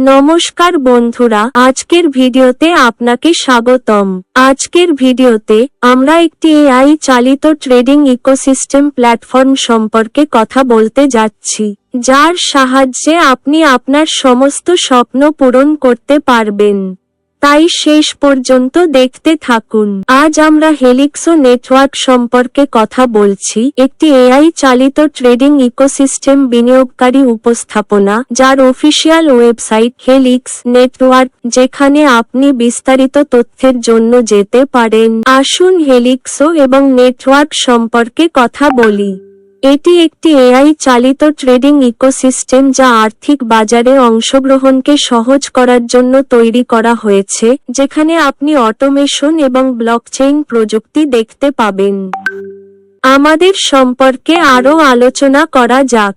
নমস্কার বন্ধুরা, আজকের ভিডিওতে আপনাকে স্বাগতম। আজকের ভিডিওতে আমরা একটি এআই চালিত ট্রেডিং ইকোসিস্টেম প্ল্যাটফর্ম সম্পর্কে কথা বলতে যাচ্ছি, যার সাহায্যে আপনি আপনার সমস্ত স্বপ্ন পূরণ করতে পারবেন। তাই শেষ পর্যন্ত দেখতে থাকুন। আজ আমরা হেলিক্সো নেটওয়ার্ক সম্পর্কে কথা বলছি, একটি এআই চালিত ট্রেডিং ইকোসিস্টেম বিনিয়োগকারী উপস্থাপনা, যার অফিসিয়াল ওয়েবসাইট হেলিক্স নেটওয়ার্ক, যেখানে আপনি বিস্তারিত তথ্যের জন্য যেতে পারেন। আসুন হেলিক্সো এবং নেটওয়ার্ক সম্পর্কে কথা বলি। এটি একটি এআই চালিত ট্রেডিং ইকোসিস্টেম যা আর্থিক বাজারে অংশগ্রহণকে সহজ করার জন্য তৈরি করা হয়েছে, যেখানে আপনি অটোমেশন এবং ব্লকচেইন প্রযুক্তি দেখতে পাবেন। আমাদের সম্পর্কে আরও আলোচনা করা যাক।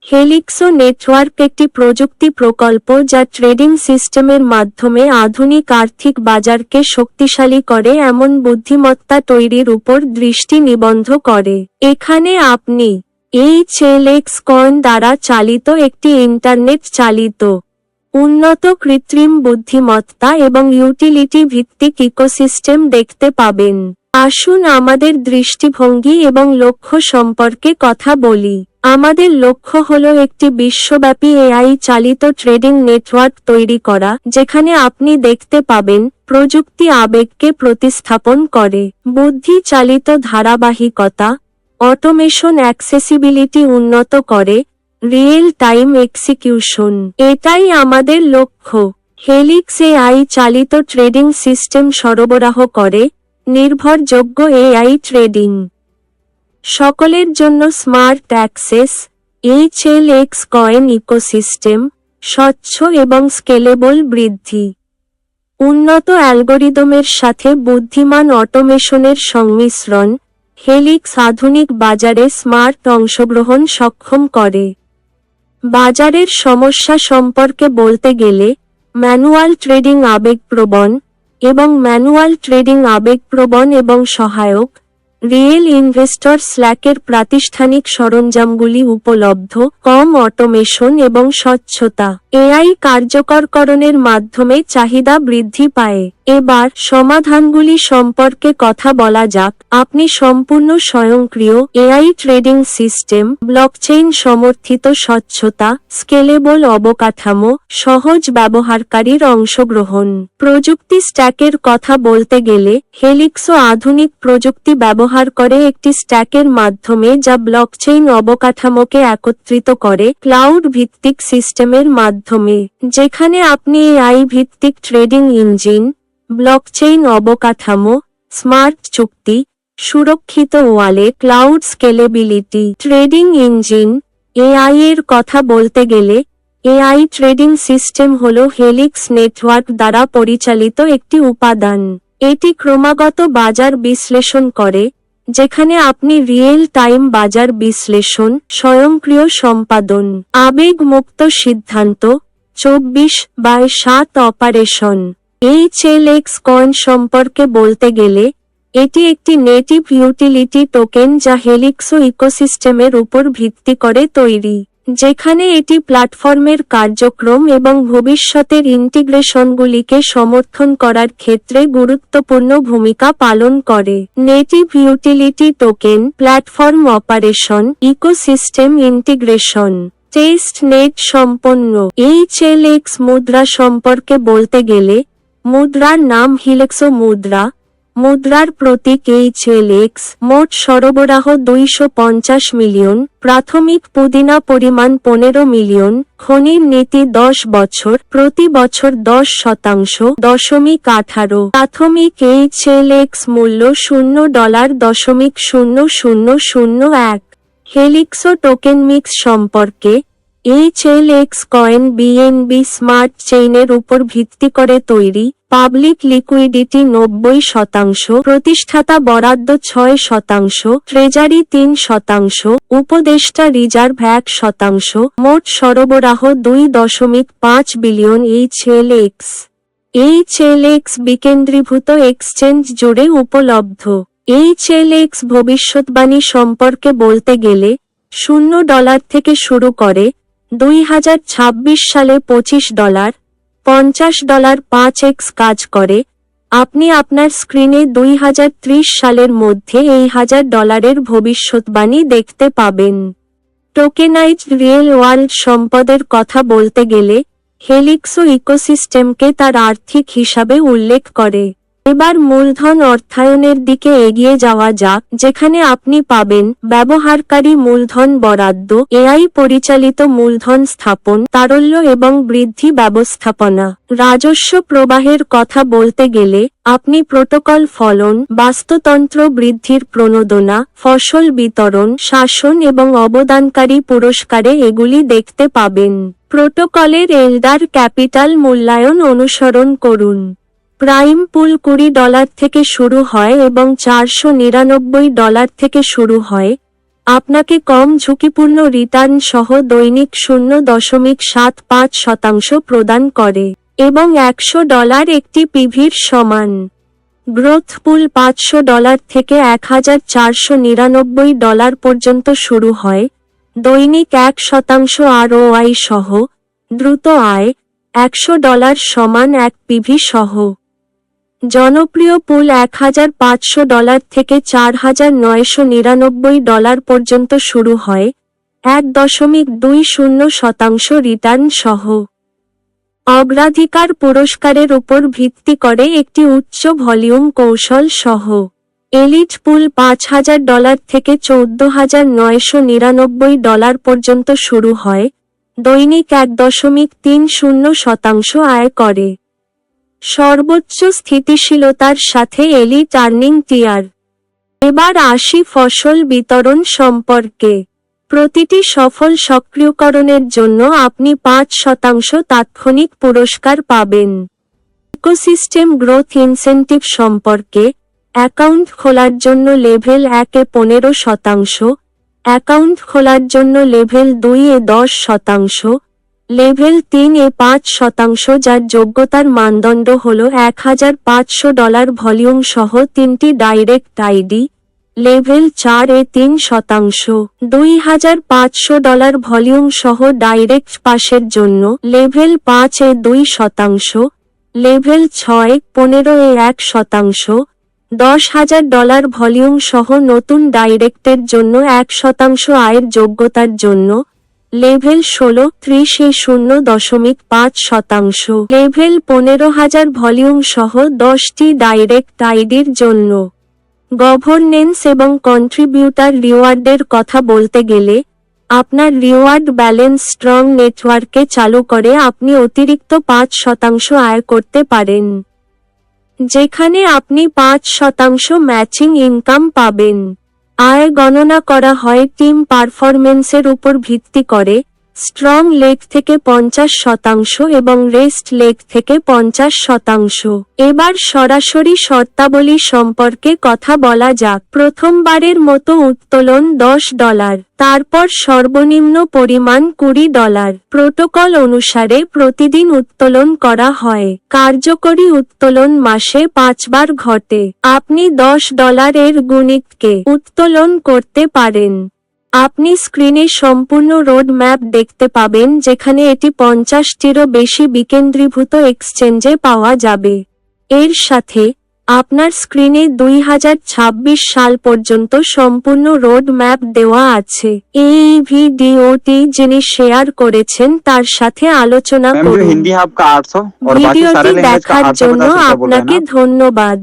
হেলিক্সো নেটওয়ার্ক একটি প্রযুক্তি প্রকল্প যা ট্রেডিং সিস্টেমের মাধ্যমে আধুনিক আর্থিক বাজারকে শক্তিশালী করে এমন বুদ্ধিমত্তা তৈরির উপর দৃষ্টি নিবদ্ধ করে। এখানে আপনি HLX কয়েন দ্বারা চালিত একটি ইন্টারনেট চালিত, উন্নত কৃত্রিম বুদ্ধিমত্তা এবং ইউটিলিটি ভিত্তিক ইকোসিস্টেম দেখতে পাবেন। আসুন আমাদের দৃষ্টিভঙ্গি এবং লক্ষ্য সম্পর্কে কথা বলি। আমাদের লক্ষ্য হল একটি বিশ্বব্যাপী এআই চালিত ট্রেডিং নেটওয়ার্ক তৈরি করা, যেখানে আপনি দেখতে পাবেন প্রযুক্তি আবেগকে প্রতিস্থাপন করে, বুদ্ধি চালিত ধারাবাহিকতা, অটোমেশন অ্যাক্সেসিবিলিটি উন্নত করে, রিয়েল টাইম এক্সিকিউশন। এটাই আমাদের লক্ষ্য। হেলিক্স এআই চালিত ট্রেডিং সিস্টেম সরবরাহ করে নির্ভরযোগ্য এআই ট্রেডিং, সকলের জন্য smart access, HLX coin ecosystem, স্বচ্ছ এবং স্কেলেবল বৃদ্ধি, উন্নত অ্যালগরিদমের সাথে বুদ্ধিমান অটোমেশনের সংমিশ্রণ। হেলিক্স আধুনিক বাজারে স্মার্ট অংশগ্রহণ সক্ষম করে। বাজারের সমস্যা সম্পর্কে বলতে গেলে ম্যানুয়াল ট্রেডিং আবেগপ্রবণ এবং সহায়ক, রিয়েল ইনভেস্টর স্ল্যাকের প্রাতিষ্ঠানিক সরঞ্জামগুলি উপলব্ধ, কম অটোমেশন এবং স্বচ্ছতা। এআই কার্যকরকরণের মাধ্যমে চাহিদা বৃদ্ধি পায়। এবার সমাধানগুলি সম্পর্কে কথা বলা যাক। আপনি সম্পূর্ণ স্বয়ংক্রিয় এআই ট্রেডিং সিস্টেম, ব্লকচেইন সমর্থিত স্বচ্ছতা, স্কেলেবল অবকাঠামো, সহজ ব্যবহারকারীর অংশগ্রহণ। প্রযুক্তি স্ট্যাকের কথা বলতে গেলে হেলিক্সো আধুনিক প্রযুক্তি ব্যবহার করে একটি স্ট্যাকের মাধ্যমে, যা ব্লকচেইন অবকাঠামোকে একত্রিত করে ক্লাউড ভিত্তিক সিস্টেমের মাধ্যমে, যেখানে আপনি এআই ভিত্তিক ট্রেডিং ইঞ্জিন, ব্লকচেইন অবকাঠামো, স্মার্ট চুক্তি, সুরক্ষিত wallet, cloud scalability. Trading engine AI এর কথা বলতে গেলে এআই ট্রেডিং সিস্টেম হল হেলিক্স নেটওয়ার্ক দ্বারা পরিচালিত একটি উপাদান। এটি ক্রমাগত বাজার বিশ্লেষণ করে, যেখানে আপনি রিয়েল টাইম বাজার বিশ্লেষণ, স্বয়ংক্রিয় সম্পাদন, আবেগমুক্ত সিদ্ধান্ত, 24/7 অপারেশন। HLX কয়েন সম্পর্কে বলতে গেলে এটি একটি নেটিভ ইউটিলিটি টোকেন যা হেলিক্সো ইকোসিস্টেমের উপর ভিত্তি করে তৈরি, যেখানে এটি প্ল্যাটফর্মের কার্যক্রম এবং ভবিষ্যতের ইন্টিগ্রেশনগুলিকে সমর্থন করার ক্ষেত্রে গুরুত্বপূর্ণ ভূমিকা পালন করে। Native utility token, platform operation, ecosystem integration, test net সম্পন্ন। HLX মুদ্রা সম্পর্কে বলতে গেলে মুদ্রার নাম হিলেক্সো মুদ্রা, মুদ্রার প্রতীক HLX। মোট সরবরাহ 250 মিলিয়ন, প্রাথমিক পুদিনা পরিমাণ 15 মিলিয়ন, খনির নীতি 10 বছর, প্রতি বছর 10.18। প্রাথমিক HLX মূল্য $0.0001। হেলিক্সো টোকেন মিক্স সম্পর্কে HLX কয়েন BNB স্মার্ট চেইনের উপর ভিত্তি করে তৈরি, পাবলিক লিকুইডিটি 90%, প্রতিষ্ঠাতা বরাদ্দ 6%, ট্রেজারি 3%, উপদেষ্টা রিজার্ভ 1%, মোট সরবরাহ 2.5 বিলিয়ন। HLX বিকেন্দ্রীভূত এক্সচেঞ্জ জুড়ে উপলব্ধ। HLX ভবিষ্যৎবাণী সম্পর্কে বলতে গেলে $0 থেকে শুরু করে 2026 সালে $25, $50 5x কাজ করে। আপনি আপনার স্ক্রিনে 2030 সালের মধ্যে এই $1000 ভবিষ্যৎবাণী দেখতে পাবেন। টোকেনাইজড রিয়েল ওয়ার্ল্ড সম্পদের কথা বলতে গেলে হেলিক্সও ইকোসিস্টেমকে তার আর্থিক হিসাবে উল্লেখ করে। এবার মূলধন অর্থায়নের দিকে এগিয়ে যাওয়া যাক, যেখানে আপনি পাবেন ব্যবহারকারী মূলধন বরাদ্দ, এআই পরিচালিত মূলধন স্থাপন, তারল্য এবং বৃদ্ধি ব্যবস্থাপনা। রাজস্ব প্রবাহের কথা বলতে গেলে আপনি প্রোটোকল ফলন, বাস্তুতন্ত্র বৃদ্ধির প্রণোদনা, ফসল বিতরণ, শাসন এবং অবদানকারী পুরস্কারে এগুলি দেখতে পাবেন। প্রোটোকলের এল্ডার ক্যাপিটাল মূল্যায়ন অনুসরণ করুন। প্রাইম পুল $20 থেকে শুরু হয় এবং $499 থেকে শুরু হয়। আপনাকে কম ঝুঁকিপূর্ণ রিটার্ন সহ দৈনিক 0.75% প্রদান করে এবং $100 একটি পিভির সমান। গ্রোথ পুল $500 থেকে $1499 পর্যন্ত শুরু হয়, দৈনিক 1% ROI সহ, দ্রুত আয়, $100 সমান 1 পিভি সহ। জনপ্রিয় পুল $1500 থেকে $4999 পর্যন্ত শুরু হয়, 1.20% রিটার্ন সহ। অগ্রাধিকার পুরস্কারের উপর ভিত্তি করে একটি উচ্চ ভলিউম কৌশল সহ। এলিট পুল $5000 থেকে $14999 পর্যন্ত শুরু হয়, দৈনিক 1.30% আয় করে। সর্বোচ্চ স্থিতিশীলতার সাথে এলিট আর্নিং টিয়ার। এবার আসি ফসল বিতরণ সম্পর্কে। প্রতিটি সফল সক্রিয়করণের জন্য আপনি 5% তাৎক্ষণিক পুরস্কার পাবেন। ইকোসিস্টেম গ্রোথ ইনসেন্টিভ সম্পর্কে, অ্যাকাউন্ট খোলার জন্য লেভেল 1-এ 15%, অ্যাকাউন্ট খোলার জন্য লেভেল 2-এ 10%, লেভেল 3-এ 5%, যার যোগ্যতার মানদণ্ড হল $1500 ভলিউম সহ 3টি ডাইরেক্ট আইডি, লেভেল 4-এ 3%, $2500 ভলিউম সহ ডাইরেক্ট পাসের জন্য লেভেল 5-এ 2%, লেভেল 6-15-এ 1%, $10,000 ভলিউম সহ নতুন ডাইরেক্টের জন্য 1% আয়ের যোগ্যতার জন্য লেভেল 16-30-এ 0.5%, লেভেল 15,000 ভলিউম সহ 10টি ডাইরেক্ট আইডির জন্য। গভর্নেন্স এবং কন্ট্রিবিউটার রিওয়ার্ডের কথা বলতে গেলে আপনার রিওয়ার্ড ব্যালেন্স স্ট্রং নেটওয়ার্কে চালু করে আপনি অতিরিক্ত 5% আয় করতে পারেন, যেখানে আপনি 5% ম্যাচিং ইনকাম পাবেন। আয় গণনা করা হয় টিম পারফরম্যান্সের উপর ভিত্তি করে, স্ট্রং লেগ থেকে 50% এবং রেস্ট লেগ থেকে 50%। এবার সরাসরি শর্তাবলী সম্পর্কে কথা বলা যাক। প্রথমবারের মতো উত্তোলন $10, তারপর সর্বনিম্ন পরিমাণ $20। প্রোটোকল অনুসারে প্রতিদিন উত্তোলন করা হয়। কার্যকরী উত্তোলন মাসে 5 বার ঘটে। আপনি $10 এর গুণিতকে উত্তোলন করতে পারেন। আপনি স্ক্রিনে সম্পূর্ণ রোড ম্যাপ দেখতে পাবেন, যেখানে এটি 50টিরও বেশি বিকেন্দ্রীভূত এক্সচেঞ্জে পাওয়া যাবে। এর সাথে আপনার স্ক্রিনে 2026 সাল পর্যন্ত সম্পূর্ণ রোড ম্যাপ দেওয়া আছে। এই ভিডিওটি যিনি শেয়ার করেছেন তার সাথে আলোচনা করুন। ভিডিওটি দেখার জন্য আপনাকে ধন্যবাদ।